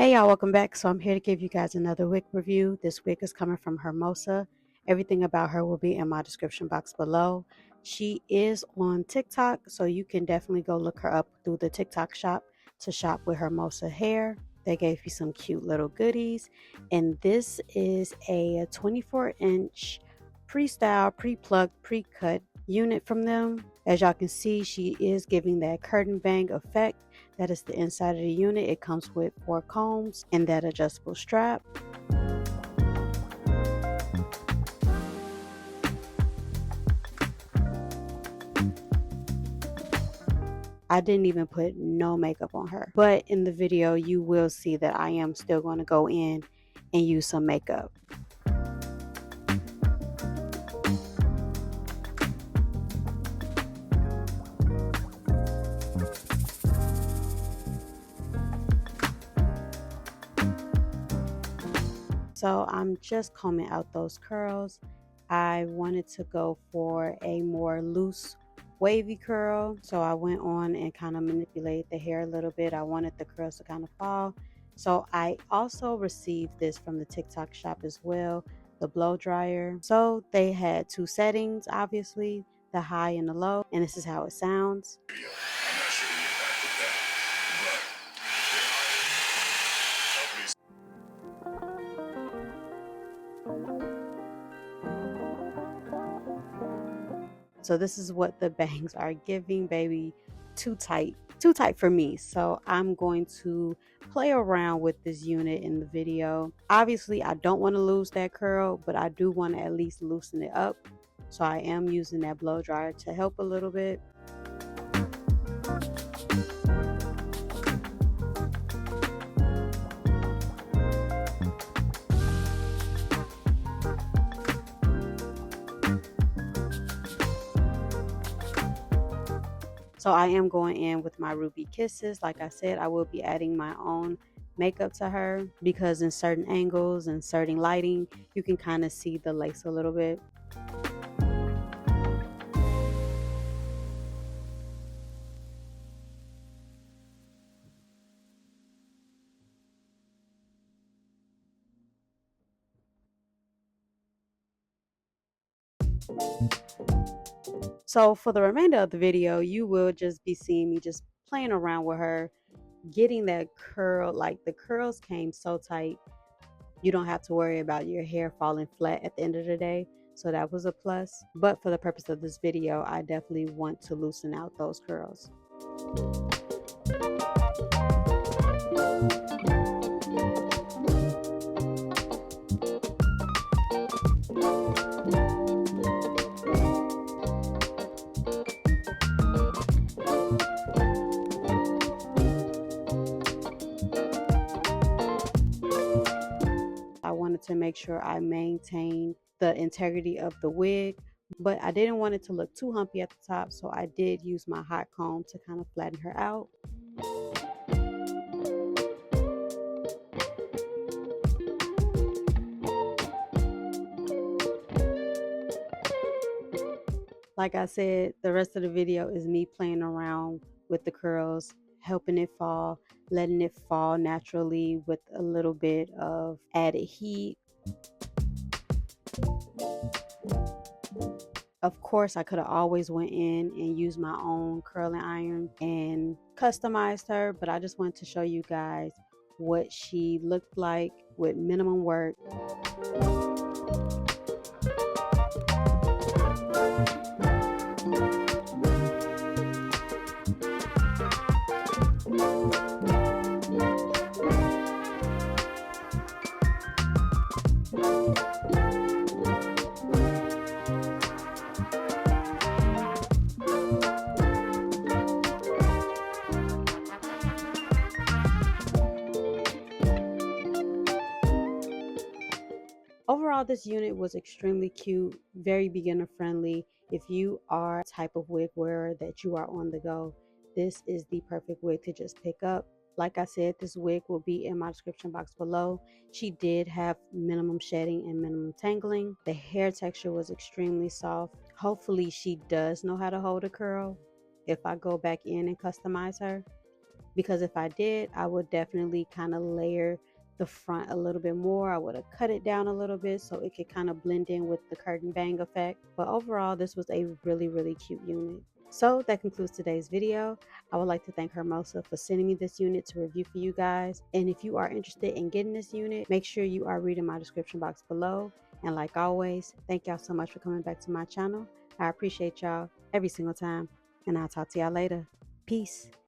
Hey y'all, welcome back. So I'm here to give you guys another wig review. This wig is coming from Hermosa. Everything about her will be in my description box below. She is on TikTok, so you can definitely go look her up through the TikTok shop to shop with Hermosa hair. They gave you some cute little goodies. And this is a 24-inch pre-style, pre-plucked, pre-cut unit from them. As y'all can see, she is giving that curtain bang effect. That is the inside of the unit. It comes with 4 combs and that adjustable strap. I didn't even put no makeup on her, but in the video you will see that I am still going to go in and use some makeup. So I'm just combing out those curls. I wanted to go for a more loose wavy curl, so I went on and kind of manipulated the hair a little bit. I wanted the curls to kind of fall. So I also received this from the TikTok shop as well, the blow dryer. So they had 2 settings, obviously, the high and the low, and this is how it sounds. So this is what the bangs are giving, baby. Too tight for me. So I'm going to play around with this unit in the video. Obviously I don't want to lose that curl, but I do want to at least loosen it up. So I am using that blow dryer to help a little bit. So I am going in with my Ruby Kisses. Like I said, I will be adding my own makeup to her because in certain angles and certain lighting, you can kind of see the lace a little bit. So for the remainder of the video, you will just be seeing me just playing around with her, getting that curl. Like the curls came so tight, you don't have to worry about your hair falling flat at the end of the day. So that was a plus. But for the purpose of this video, I definitely want to loosen out those curls. I wanted to make sure I maintained the integrity of the wig, but I didn't want it to look too humpy at the top, so I did use my hot comb to kind of flatten her out. Like I said, the rest of the video is me playing around with the curls, helping it fall, letting it fall naturally with a little bit of added heat. Of course, I could have always went in and used my own curling iron and customized her, but I just wanted to show you guys what she looked like with minimum work. Overall, this unit was extremely cute, very beginner friendly. If you are a type of wig wearer that you are on the go, this is the perfect wig to just pick up. Like I said, this wig will be in my description box below. She did have minimum shedding and minimum tangling. The hair texture was extremely soft. Hopefully she does know how to hold a curl if I go back in and customize her. because if I did, I would definitely kind of layer the front a little bit more. I would have cut it down a little bit so it could kind of blend in with the curtain bang effect. But overall, this was a really, really cute unit. So that concludes today's video. I would like to thank Hermosa for sending me this unit to review for you guys. And if you are interested in getting this unit, make sure you are reading my description box below. And like always, thank y'all so much for coming back to my channel. I appreciate y'all every single time. And I'll talk to y'all later. Peace.